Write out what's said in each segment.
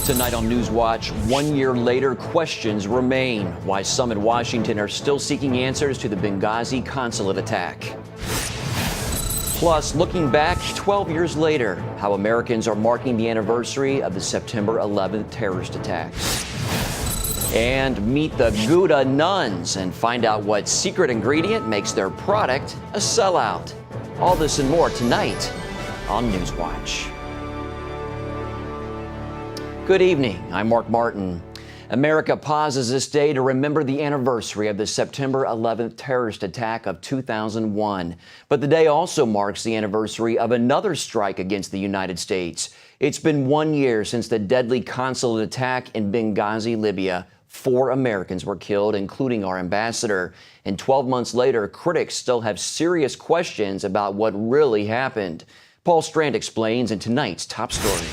Tonight on NewsWatch, 1 year later, questions remain. Why some in Washington are still seeking answers to the Benghazi consulate attack. Plus, looking back 12 years later, how Americans are marking the anniversary of the September 11th terrorist attacks. And meet the Gouda nuns and find out what secret ingredient makes their product a sellout. All this and more tonight on NewsWatch. Good evening. I'm Mark Martin. America pauses this day to remember the anniversary of the September 11th terrorist attack of 2001. But the day also marks the anniversary of another strike against the United States. It's been 1 year since the deadly consulate attack in Benghazi, Libya. 4 Americans were killed, including our ambassador. And 12 months later, critics still have serious questions about what really happened. Paul Strand explains in tonight's top story.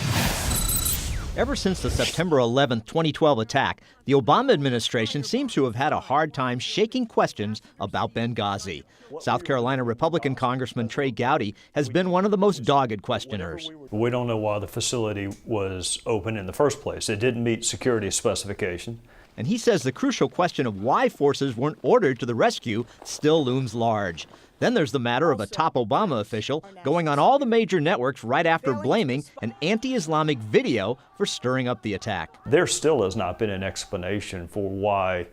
Ever since the September 11, 2012 attack, the Obama administration seems to have had a hard time shaking questions about Benghazi. South Carolina Republican Congressman Trey Gowdy has been one of the most dogged questioners. We don't know why the facility was open in the first place. It didn't meet security specifications. And he says the crucial question of why forces weren't ordered to the rescue still looms large. Then there's the matter of a top Obama official going on all the major networks right after blaming an anti-Islamic video for stirring up the attack. There still has not been an explanation for why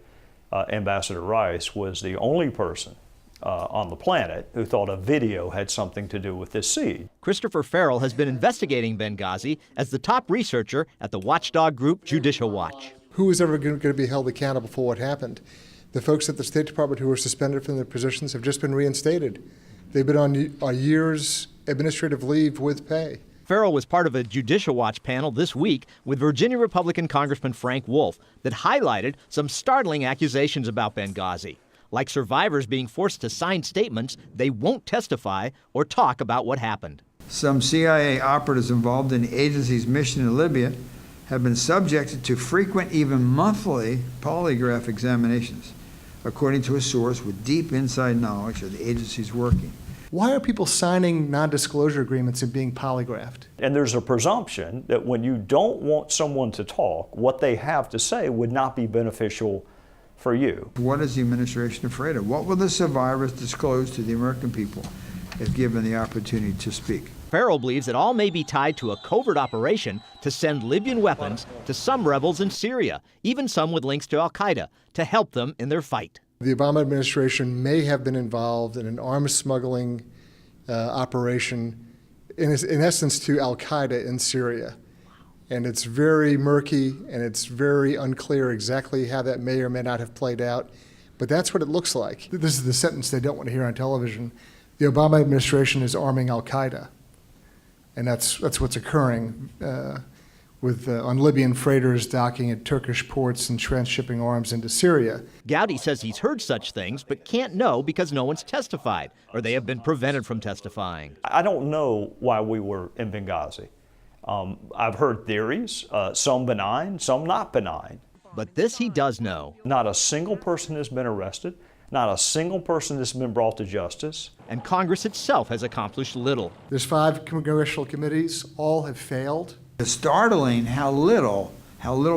Ambassador Rice was the only person on the planet who thought a video had something to do with this siege. Christopher Farrell has been investigating Benghazi as the top researcher at the watchdog group Judicial Watch. Who is ever going to be held accountable for what happened? The folks at the State Department who were suspended from their positions have just been reinstated. They've been on a year's administrative leave with pay. Farrell was part of a Judicial Watch panel this week with Virginia Republican Congressman Frank Wolf that highlighted some startling accusations about Benghazi, like survivors being forced to sign statements they won't testify or talk about what happened. Some CIA operatives involved in the agency's mission in Libya have been subjected to frequent, even monthly, polygraph examinations, according to a source with deep inside knowledge of the agency's working. Why are people signing non-disclosure agreements and being polygraphed? And there's a presumption that when you don't want someone to talk, what they have to say would not be beneficial for you. What is the administration afraid of? What will the survivors disclose to the American people if given the opportunity to speak? Farrell believes it all may be tied to a covert operation to send Libyan weapons to some rebels in Syria, even some with links to al-Qaeda, to help them in their fight. The Obama administration may have been involved in an arms smuggling operation, in essence, to al-Qaeda in Syria. And it's very murky, and it's very unclear exactly how that may or may not have played out. But that's what it looks like. This is the sentence they don't want to hear on television. The Obama administration is arming al-Qaeda. And that's what's occurring on Libyan freighters docking at Turkish ports and transshipping arms into Syria. Gowdy says he's heard such things, but can't know because no one's testified, or they have been prevented from testifying. I don't know why we were in Benghazi. I've heard theories, some benign, some not benign. But this he does know. Not a single person has been arrested. Not a single person has been brought to justice. And Congress itself has accomplished little. There's 5 congressional committees. All have failed. It's startling how little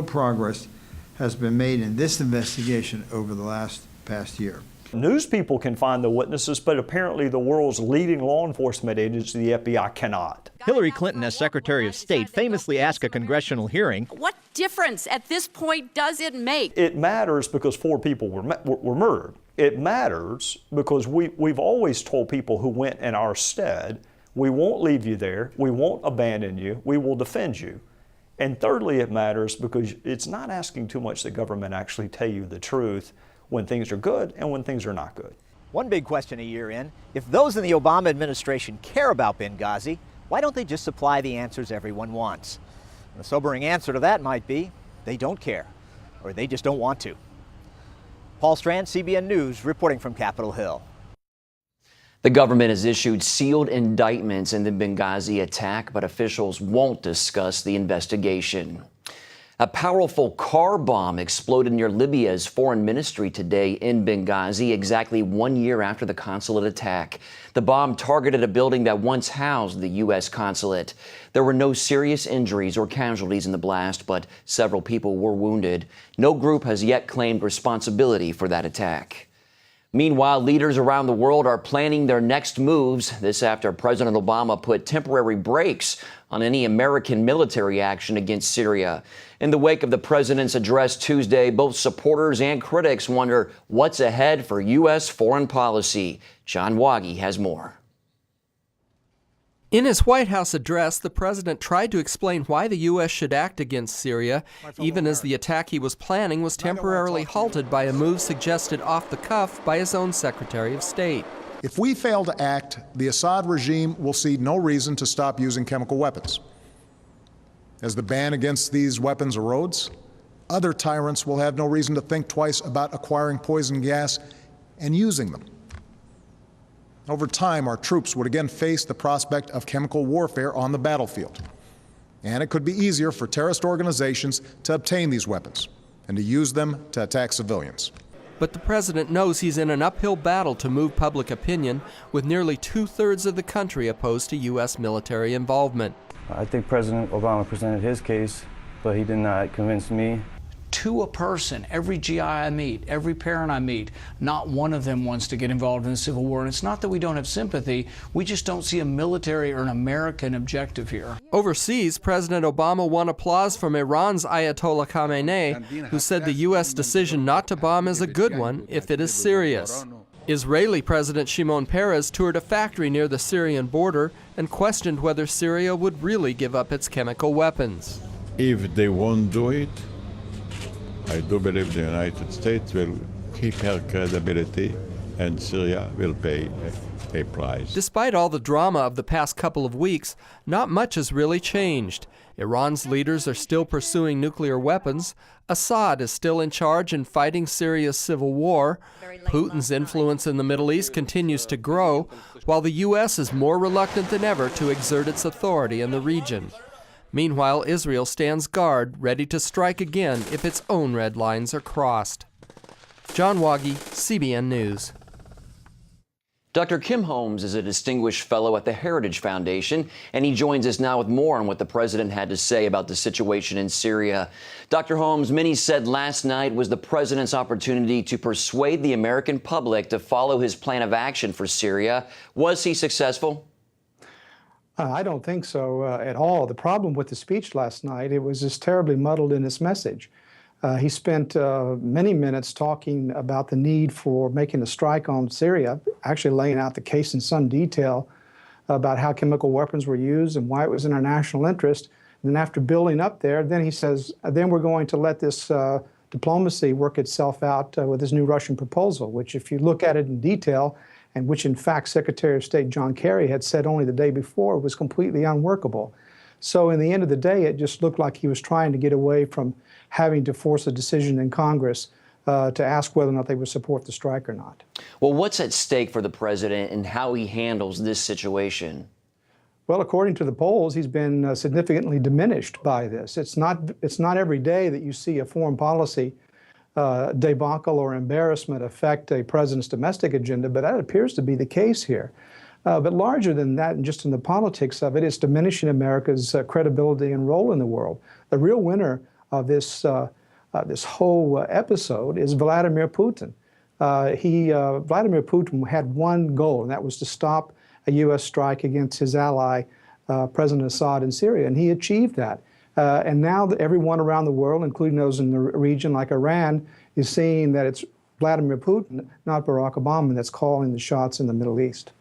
progress has been made in this investigation over the past year. News people can find the witnesses, but apparently the world's leading law enforcement agency, the FBI, cannot. Hillary Clinton, as Secretary of State, famously asked a congressional hearing, "What difference at this point does it make?" It matters because 4 people were murdered. It matters because we've always told people who went in our stead, we won't leave you there, we won't abandon you, we will defend you. And thirdly, it matters because it's not asking too much that government actually tell you the truth when things are good and when things are not good. One big question a year in, if those in the Obama administration care about Benghazi, why don't they just supply the answers everyone wants? And the sobering answer to that might be, they don't care, or they just don't want to. Paul Strand, CBN News, reporting from Capitol Hill. The government has issued sealed indictments in the Benghazi attack, but officials won't discuss the investigation. A powerful car bomb exploded near Libya's foreign ministry today in Benghazi, exactly 1 year after the consulate attack. The bomb targeted a building that once housed the U.S. consulate. There were no serious injuries or casualties in the blast, but several people were wounded. No group has yet claimed responsibility for that attack. Meanwhile, leaders around the world are planning their next moves. This after President Obama put temporary brakes on any American military action against Syria. In the wake of the president's address Tuesday, both supporters and critics wonder what's ahead for U.S. foreign policy. John Waggy has more. In his White House address, the president tried to explain why the U.S. should act against Syria, even as the attack he was planning was temporarily halted by a move suggested off the cuff by his own Secretary of State. If we fail to act, the Assad regime will see no reason to stop using chemical weapons. As the ban against these weapons erodes, other tyrants will have no reason to think twice about acquiring poison gas and using them. Over time, our troops would again face the prospect of chemical warfare on the battlefield. And it could be easier for terrorist organizations to obtain these weapons and to use them to attack civilians. But the president knows he's in an uphill battle to move public opinion, with nearly 2/3 of the country opposed to U.S. military involvement. I think President Obama presented his case, but he did not convince me. To a person, every GI I meet, every parent I meet, not one of them wants to get involved in the civil war. And it's not that we don't have sympathy, we just don't see a military or an American objective here. Overseas, President Obama won applause from Iran's Ayatollah Khamenei, who said the U.S. decision not to bomb is a good one if it is serious. Israeli President Shimon Peres toured a factory near the Syrian border and questioned whether Syria would really give up its chemical weapons. If they won't do it, I do believe the United States will keep her credibility and Syria will pay a price. Despite all the drama of the past couple of weeks, not much has really changed. Iran's leaders are still pursuing nuclear weapons. Assad is still in charge and fighting Syria's civil war. Putin's influence in the Middle East continues to grow, while the U.S. is more reluctant than ever to exert its authority in the region. Meanwhile, Israel stands guard, ready to strike again if its own red lines are crossed. John Waggy, CBN News. Dr. Kim Holmes is a distinguished fellow at the Heritage Foundation, and he joins us now with more on what the president had to say about the situation in Syria. Dr. Holmes, many said last night was the president's opportunity to persuade the American public to follow his plan of action for Syria. Was he successful? I don't think so at all. The problem with the speech last night, it was just terribly muddled in its message. He spent many minutes talking about the need for making a strike on Syria, actually laying out the case in some detail about how chemical weapons were used and why it was in our national interest. And then after building up there, then he says, then we're going to let this diplomacy work itself out with this new Russian proposal, which if you look at it in detail, and which in fact Secretary of State John Kerry had said only the day before was completely unworkable. So in the end of the day, it just looked like he was trying to get away from having to force a decision in Congress to ask whether or not they would support the strike or not. Well, what's at stake for the president and how he handles this situation? Well, according to the polls, he's been significantly diminished by this. It's not every day that you see a foreign policy debacle or embarrassment affect a president's domestic agenda, but that appears to be the case here. But larger than that, and just in the politics of it, it's diminishing America's credibility and role in the world. The real winner of this whole episode is Vladimir Putin. Vladimir Putin had one goal, and that was to stop a U.S. strike against his ally, President Assad in Syria, and he achieved that. And now everyone around the world, including those in the region like Iran, is seeing that it's Vladimir Putin, not Barack Obama, that's calling the shots in the Middle East.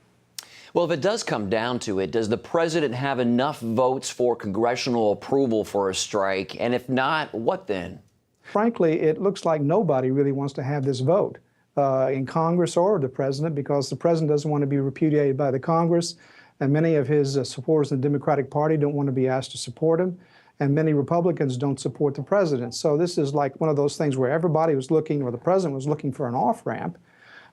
Well, if it does come down to it, does the president have enough votes for congressional approval for a strike? And if not, what then? Frankly, it looks like nobody really wants to have this vote in Congress or the president, because the president doesn't want to be repudiated by the Congress, and many of his supporters in the Democratic Party don't want to be asked to support him, and many Republicans don't support the president. So this is like one of those things where everybody was looking, or the president was looking for an off-ramp,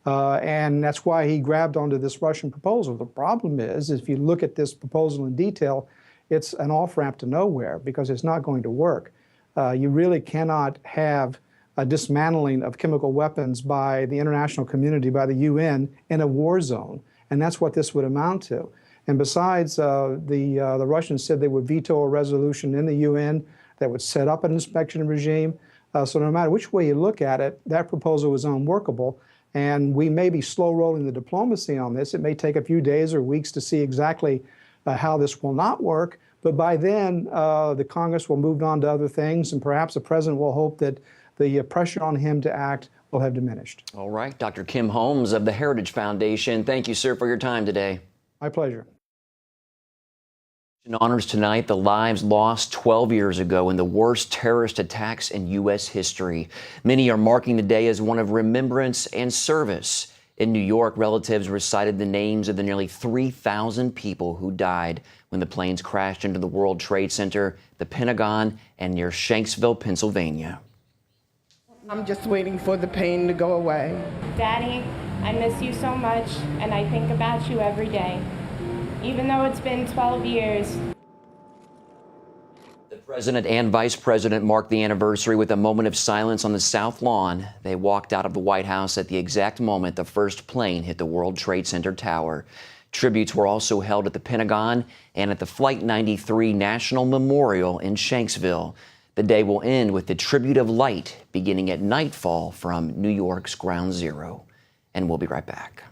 and that's why he grabbed onto this Russian proposal. The problem is, if you look at this proposal in detail, it's an off-ramp to nowhere because it's not going to work. You really cannot have a dismantling of chemical weapons by the international community, by the UN, in a war zone. And that's what this would amount to. And besides, the Russians said they would veto a resolution in the UN that would set up an inspection regime. So no matter which way you look at it, that proposal is unworkable. And we may be slow rolling the diplomacy on this. It may take a few days or weeks to see exactly how this will not work. But by then, the Congress will move on to other things, and perhaps the president will hope that the pressure on him to act will have diminished. All right, Dr. Kim Holmes of the Heritage Foundation. Thank you, sir, for your time today. My pleasure. Honors tonight the lives lost 12 years ago in the worst terrorist attacks in U.S. history. Many are marking the day as one of remembrance and service. In New York, relatives recited the names of the nearly 3,000 people who died when the planes crashed into the World Trade Center, the Pentagon, and near Shanksville, Pennsylvania. I'm just waiting for the pain to go away. Daddy, I miss you so much, and I think about you every day, even though it's been 12 years. The president and vice president marked the anniversary with a moment of silence on the South Lawn. They walked out of the White House at the exact moment the first plane hit the World Trade Center tower. Tributes were also held at the Pentagon and at the Flight 93 National Memorial in Shanksville. The day will end with the tribute of light beginning at nightfall from New York's Ground Zero. And we'll be right back.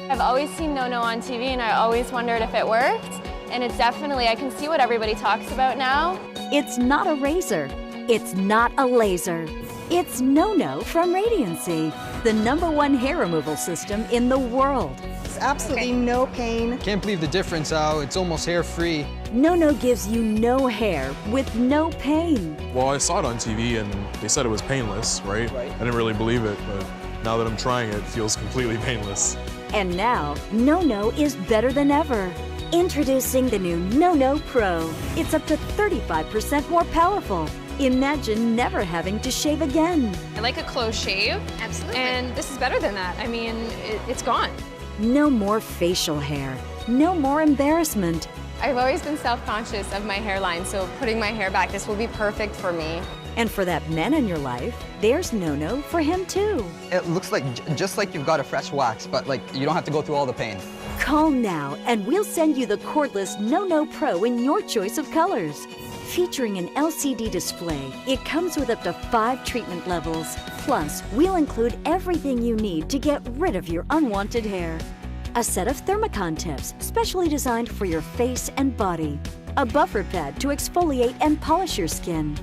I've always seen Nono on TV and I always wondered if it worked. And it definitely, I can see what everybody talks about now. It's not a razor. It's not a laser. It's Nono from Radiancy, the #1 hair removal system in the world. It's absolutely no pain. Can't believe the difference, Al. It's almost hair-free. Nono gives you no hair with no pain. Well, I saw it on TV and they said it was painless, right? I didn't really believe it, but now that I'm trying it, it feels completely painless. And now, Nono is better than ever. Introducing the new Nono Pro. It's up to 35% more powerful. Imagine never having to shave again. I like a close shave. Absolutely. And this is better than that. I mean, it's gone. No more facial hair. No more embarrassment. I've always been self-conscious of my hairline, so putting my hair back, this will be perfect for me. And for that man in your life, there's Nono for him too. It looks like just like you've got a fresh wax, but like you don't have to go through all the pain. Call now and we'll send you the cordless Nono Pro in your choice of colors. Featuring an LCD display, it comes with up to 5 treatment levels. Plus, we'll include everything you need to get rid of your unwanted hair. A set of Thermicon tips, specially designed for your face and body. A buffer pad to exfoliate and polish your skin.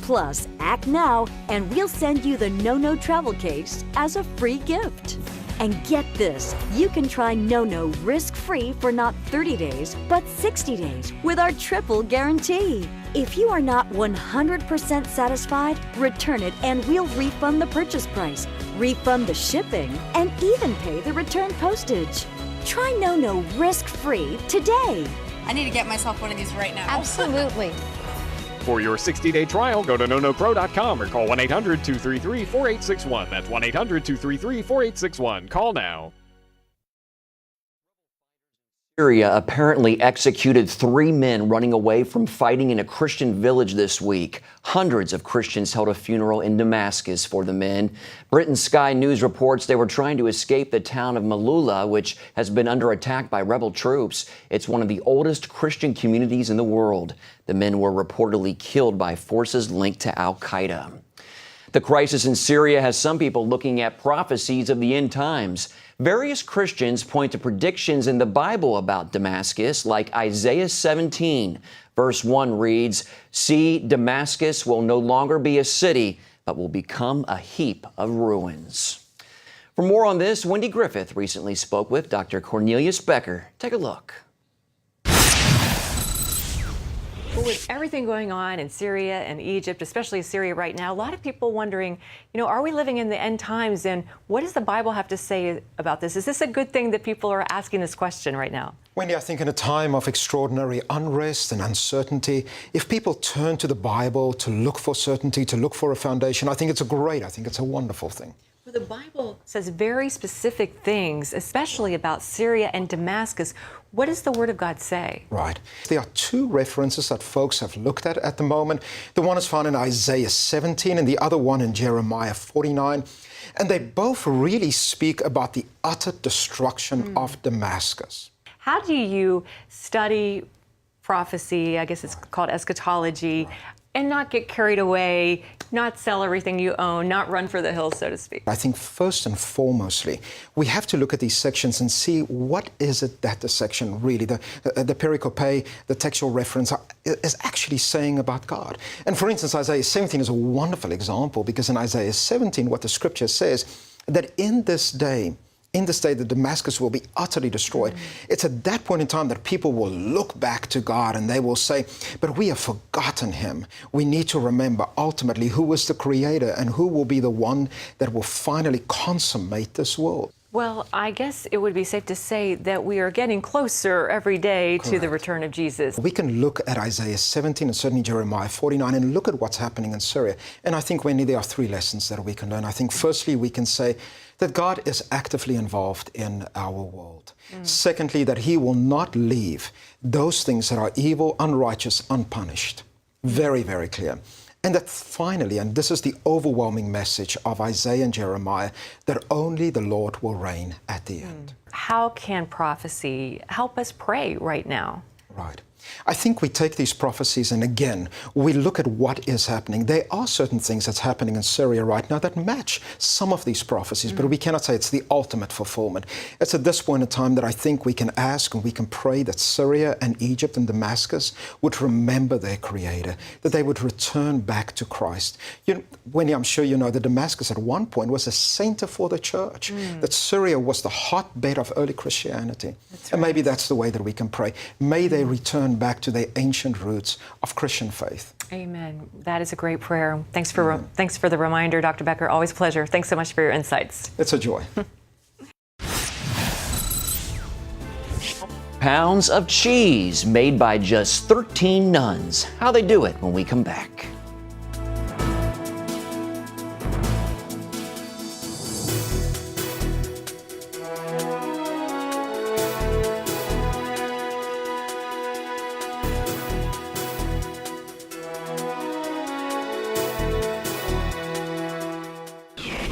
Plus, act now and we'll send you the Nono travel case as a free gift. And get this, you can try Nono risk-free for not 30 days, but 60 days with our triple guarantee. If you are not 100% satisfied, return it and we'll refund the purchase price, refund the shipping, and even pay the return postage. Try Nono risk-free today. I need to get myself one of these right now. Absolutely. For your 60-day trial, go to nonopro.com or call 1-800-233-4861. That's 1-800-233-4861. Call now. Syria apparently executed 3 men running away from fighting in a Christian village this week. Hundreds of Christians held a funeral in Damascus for the men. Britain's Sky News reports they were trying to escape the town of Malula, which has been under attack by rebel troops. It's one of the oldest Christian communities in the world. The men were reportedly killed by forces linked to al-Qaeda. The crisis in Syria has some people looking at prophecies of the end times. Various Christians point to predictions in the Bible about Damascus, like Isaiah 17. Verse 1 reads, "See, Damascus will no longer be a city, but will become a heap of ruins." For more on this, Wendy Griffith recently spoke with Dr. Cornelius Becker. Take a look. Well, with everything going on in Syria and Egypt, especially Syria right now, a lot of people wondering, are we living in the end times, and what does the Bible have to say about this? Is this a good thing that people are asking this question right now? Wendy, I think in a time of extraordinary unrest and uncertainty, if people turn to the Bible to look for certainty, to look for a foundation, I think it's a wonderful thing. The Bible says very specific things, especially about Syria and Damascus. What does the Word of God say? Right. There are two references that folks have looked at the moment. The one is found in Isaiah 17 and the other one in Jeremiah 49. And they both really speak about the utter destruction of Damascus. How do you study prophecy, I guess it's called eschatology, and not get carried away, not sell everything you own, not run for the hills, so to speak? I think first and foremostly, we have to look at these sections and see what is it that the section really, the pericope, the textual reference, is actually saying about God. And for instance, Isaiah 17 is a wonderful example, because in Isaiah 17, what the scripture says, that in this day, that Damascus will be utterly destroyed. It's at that point in time that people will look back to God and they will say, but we have forgotten him. We need to remember ultimately who is the creator and who will be the one that will finally consummate this world. Well, I guess it would be safe to say that we are getting closer every day to the return of Jesus. We can look at Isaiah 17 and certainly Jeremiah 49 and look at what's happening in Syria. And I think, Wendy, there are three lessons that we can learn. I think firstly, we can say that God is actively involved in our world. Secondly, that he will not leave those things that are evil, unrighteous, unpunished. Very, very clear. And that finally, and this is the overwhelming message of Isaiah and Jeremiah, that only the Lord will reign at the end. How can prophecy help us pray right now? Right. I think we take these prophecies and again, we look at what is happening. There are certain things that's happening in Syria right now that match some of these prophecies, but we cannot say it's the ultimate fulfillment. It's at this point in time that I think we can ask and we can pray that Syria and Egypt and Damascus would remember their Creator, that they would return back to Christ. You know, Wendy, I'm sure you know that Damascus at one point was a center for the church, that Syria was the hotbed of early Christianity. And maybe that's the way that we can pray. May they return back to their ancient roots of Christian faith. Amen. That is a great prayer. Thanks for the reminder, Dr. Becker. Always a pleasure. Thanks so much for your insights. It's a joy. Pounds of cheese made by just 13 nuns. How they do it when we come back.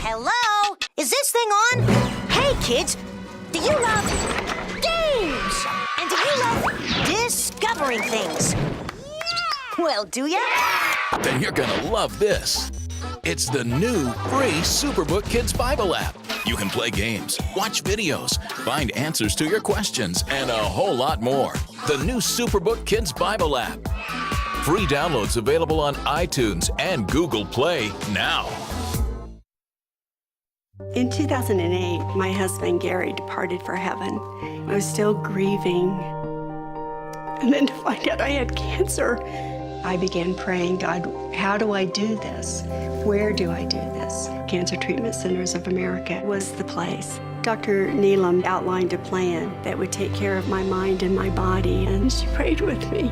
Hello? Is this thing on? Hey, kids, do you love games? And do you love discovering things? Well, do ya? Then you're gonna love this. It's the new free Superbook Kids Bible app. You can play games, watch videos, find answers to your questions, and a whole lot more. The new Superbook Kids Bible app. Free downloads available on iTunes and Google Play now. In 2008, my husband Gary departed for heaven. I was still grieving. And then to find out I had cancer, I began praying, God, how do I do this? Where do I do this? Cancer Treatment Centers of America was the place. Dr. Neelam outlined a plan that would take care of my mind and my body, and she prayed with me.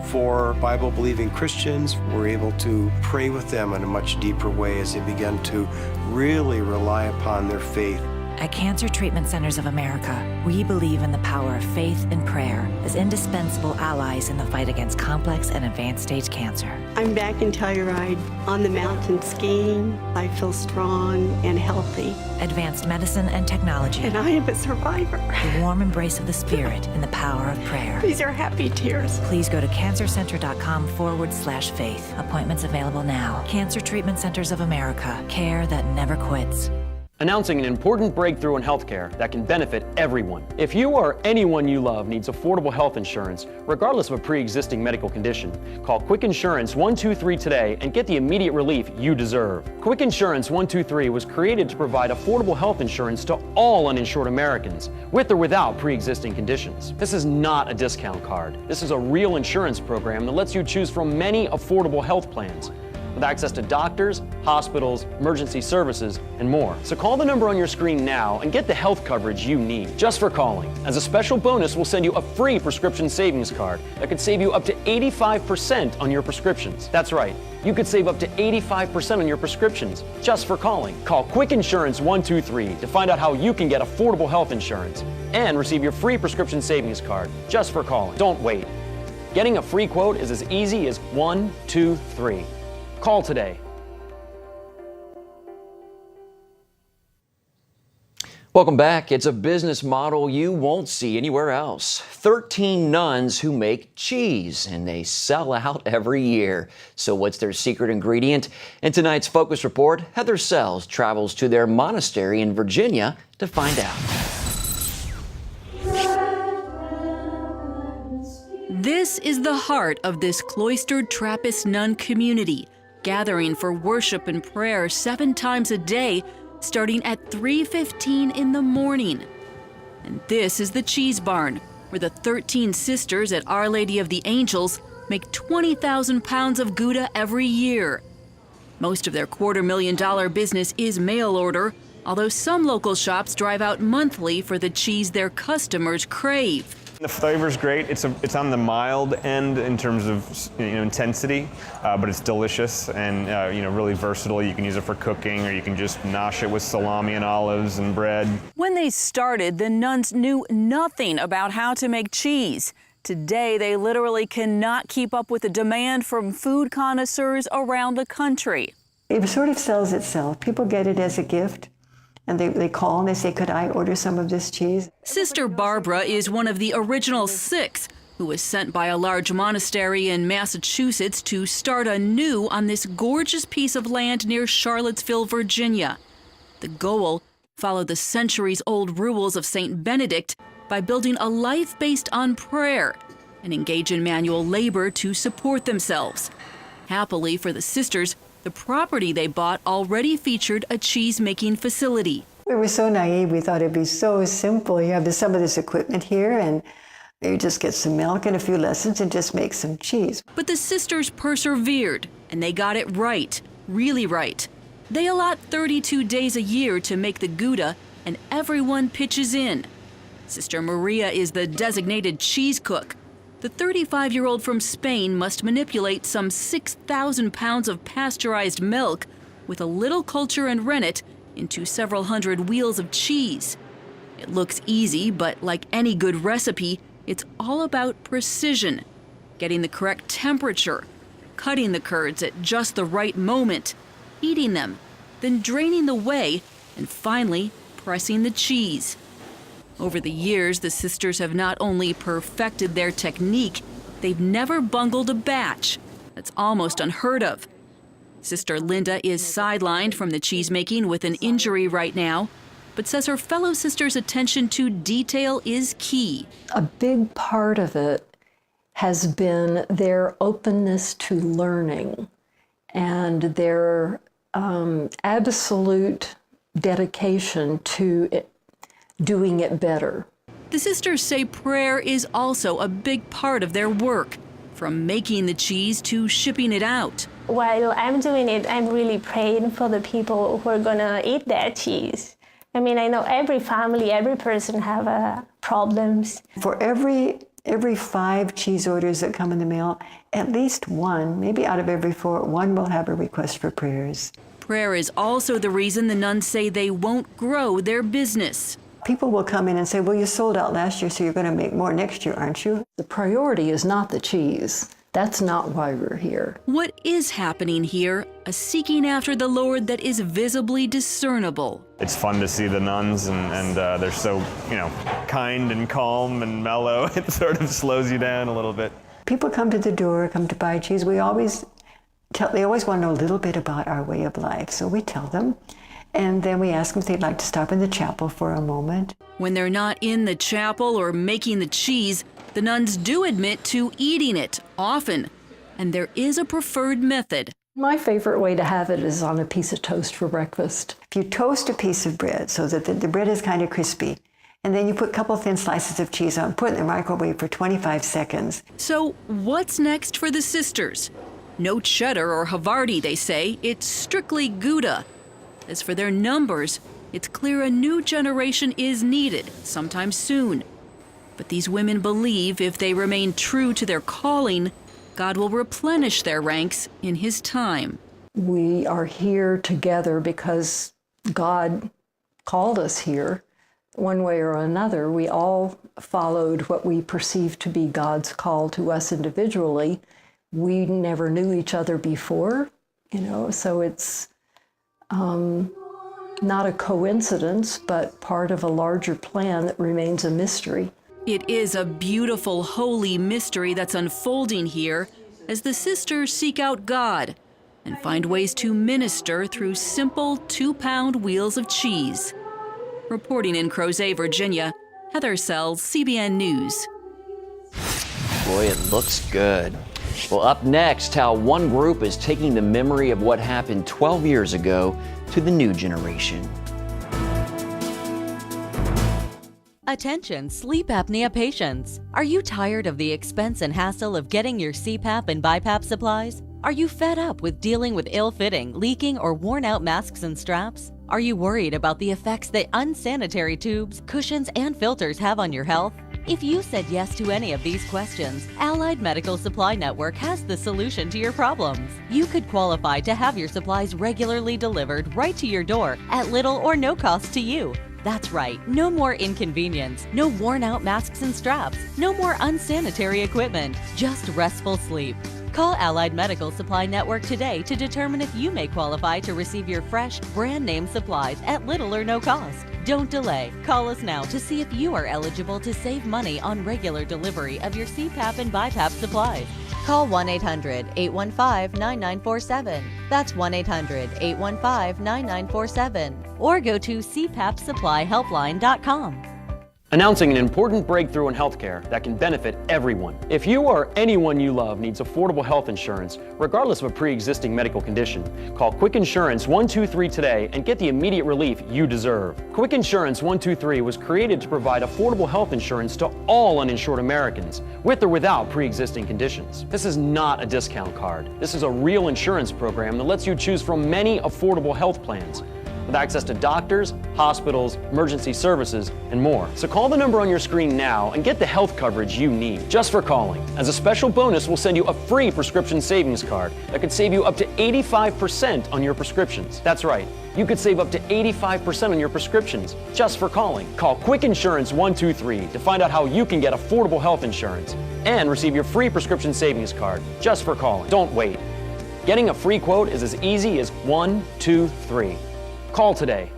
For Bible-believing Christians, we're able to pray with them in a much deeper way as they begin to really rely upon their faith. At Cancer Treatment Centers of America, we believe in the power of faith and prayer as indispensable allies in the fight against complex and advanced stage cancer. I'm back in Telluride on the mountain skiing. I feel strong and healthy. Advanced medicine and technology. And I am a survivor. The warm embrace of the Spirit and the power of prayer. These are happy tears. Please go to cancercenter.com/faith. Appointments available now. Cancer Treatment Centers of America. Care that never quits. Announcing an important breakthrough in healthcare that can benefit everyone. If you or anyone you love needs affordable health insurance, regardless of a pre-existing medical condition, call Quick Insurance 123 today and get the immediate relief you deserve. Quick Insurance 123 was created to provide affordable health insurance to all uninsured Americans, with or without pre-existing conditions. This is not a discount card. This is a real insurance program that lets you choose from many affordable health plans. with access to doctors, hospitals, emergency services, and more. So call the number on your screen now and get the health coverage you need just for calling. As a special bonus, we'll send you a free prescription savings card that could save you up to 85% on your prescriptions. That's right. You could save up to 85% on your prescriptions just for calling. Call Quick Insurance 123 to find out how you can get affordable health insurance and receive your free prescription savings card just for calling. Don't wait. Getting a free quote is as easy as 1, 2, 3. Call today. Welcome back. It's a business model you won't see anywhere else. 13 nuns who make cheese, and they sell out every year. So what's their secret ingredient? In tonight's Focus Report, Heather Sells travels to their monastery in Virginia to find out. This is the heart of this cloistered Trappist nun community, gathering for worship and prayer 7 times a day, starting at 3:15 in the morning. And this is the cheese barn, where the 13 sisters at Our Lady of the Angels make 20,000 pounds of Gouda every year. Most of their $250,000 business is mail order, although some local shops drive out monthly for the cheese their customers crave. The flavor's great. It's on the mild end in terms of intensity, but it's delicious and really versatile. You can use it for cooking, or you can just nosh it with salami and olives and bread. When they started, the nuns knew nothing about how to make cheese. Today, they literally cannot keep up with the demand from food connoisseurs around the country. It sort of sells itself. People get it as a gift. And they call and they say, could I order some of this cheese? Sister Barbara is one of the original 6 who was sent by a large monastery in Massachusetts to start anew on this gorgeous piece of land near Charlottesville, Virginia. The goal, follow the centuries-old rules of St. Benedict by building a life based on prayer and engage in manual labor to support themselves. Happily for the sisters, the property they bought already featured a cheese-making facility. We were so naive, we thought it'd be so simple. You have some of this equipment here, and you just get some milk and a few lessons and just make some cheese. But the sisters persevered, and they got it right, really right. They allot 32 days a year to make the Gouda, and everyone pitches in. Sister Maria is the designated cheese cook. The 35-year-old from Spain must manipulate some 6,000 pounds of pasteurized milk with a little culture and rennet into several hundred wheels of cheese. It looks easy, but like any good recipe, it's all about precision, getting the correct temperature, cutting the curds at just the right moment, heating them, then draining the whey, and finally pressing the cheese. Over the years, the sisters have not only perfected their technique, they've never bungled a batch. That's almost unheard of. Sister Linda is sidelined from the cheesemaking with an injury right now, but says her fellow sisters' attention to detail is key. A big part of it has been their openness to learning and their absolute dedication to doing it better. The sisters say prayer is also a big part of their work, from making the cheese to shipping it out. While I'm doing it, I'm really praying for the people who are gonna eat that cheese. I mean, I know every family, every person have problems. For every 5 cheese orders that come in the mail, at least 1, maybe out of every 4, 1 will have a request for prayers. Prayer is also the reason the nuns say they won't grow their business. People will come in and say, well, you sold out last year, so you're going to make more next year, aren't you? The priority is not the cheese. That's not why we're here. What is happening here? A seeking after the Lord that is visibly discernible. It's fun to see the nuns, and they're so, kind and calm and mellow. It sort of slows you down a little bit. People come to the door, come to buy cheese. They always want to know a little bit about our way of life, so we tell them. And then we ask them if they'd like to stop in the chapel for a moment. When they're not in the chapel or making the cheese, the nuns do admit to eating it, often. And there is a preferred method. My favorite way to have it is on a piece of toast for breakfast. If you toast a piece of bread so that the bread is kind of crispy, and then you put a couple thin slices of cheese on, put it in the microwave for 25 seconds. So what's next for the sisters? No cheddar or Havarti, they say. It's strictly Gouda. As for their numbers, it's clear a new generation is needed, sometime soon. But these women believe if they remain true to their calling, God will replenish their ranks in His time. We are here together because God called us here. One way or another, we all followed what we perceived to be God's call to us individually. We never knew each other before, so it's not a coincidence, but part of a larger plan that remains a mystery. It is a beautiful, holy mystery that's unfolding here as the sisters seek out God and find ways to minister through simple 2-pound wheels of cheese. Reporting in Crozet, Virginia, Heather Sells, CBN News. Boy, it looks good. Well, up next, how one group is taking the memory of what happened 12 years ago to the new generation. Attention sleep apnea patients. Are you tired of the expense and hassle of getting your CPAP and BiPAP supplies? Are you fed up with dealing with ill-fitting, leaking, or worn-out masks and straps? Are you worried about the effects that unsanitary tubes, cushions, and filters have on your health? If you said yes to any of these questions, Allied Medical Supply Network has the solution to your problems. You could qualify to have your supplies regularly delivered right to your door at little or no cost to you. That's right, no more inconvenience, no worn-out masks and straps, no more unsanitary equipment, just restful sleep. Call Allied Medical Supply Network today to determine if you may qualify to receive your fresh, brand-name supplies at little or no cost. Don't delay. Call us now to see if you are eligible to save money on regular delivery of your CPAP and BiPAP supplies. Call 1-800-815-9947. That's 1-800-815-9947. Or go to cpapsupplyhelpline.com. Announcing an important breakthrough in healthcare that can benefit everyone. If you or anyone you love needs affordable health insurance, regardless of a pre-existing medical condition, call Quick Insurance 123 today and get the immediate relief you deserve. Quick Insurance 123 was created to provide affordable health insurance to all uninsured Americans, with or without pre-existing conditions. This is not a discount card. This is a real insurance program that lets you choose from many affordable health plans, with access to doctors, hospitals, emergency services, and more. So call the number on your screen now and get the health coverage you need just for calling. As a special bonus, we'll send you a free prescription savings card that could save you up to 85% on your prescriptions. That's right, you could save up to 85% on your prescriptions just for calling. Call Quick Insurance 123 to find out how you can get affordable health insurance and receive your free prescription savings card just for calling. Don't wait. Getting a free quote is as easy as 1, 2, 3. Call today.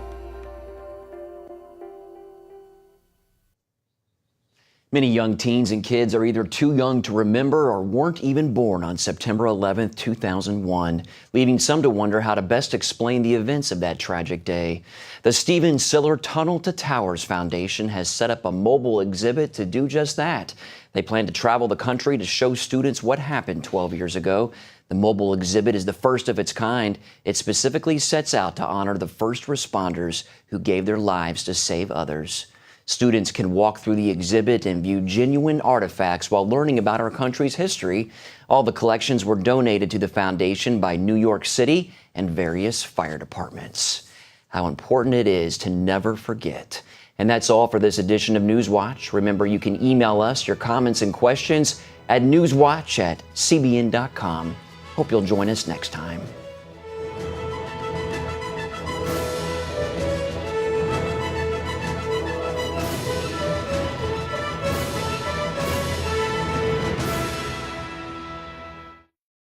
Many young teens and kids are either too young to remember or weren't even born on September 11, 2001, leaving some to wonder how to best explain the events of that tragic day. The Stephen Siller Tunnel to Towers Foundation has set up a mobile exhibit to do just that. They plan to travel the country to show students what happened 12 years ago. The mobile exhibit is the first of its kind. It specifically sets out to honor the first responders who gave their lives to save others. Students can walk through the exhibit and view genuine artifacts while learning about our country's history. All the collections were donated to the foundation by New York City and various fire departments. How important it is to never forget. And that's all for this edition of NewsWatch. Remember, you can email us your comments and questions at newswatch@cbn.com. Hope you'll join us next time.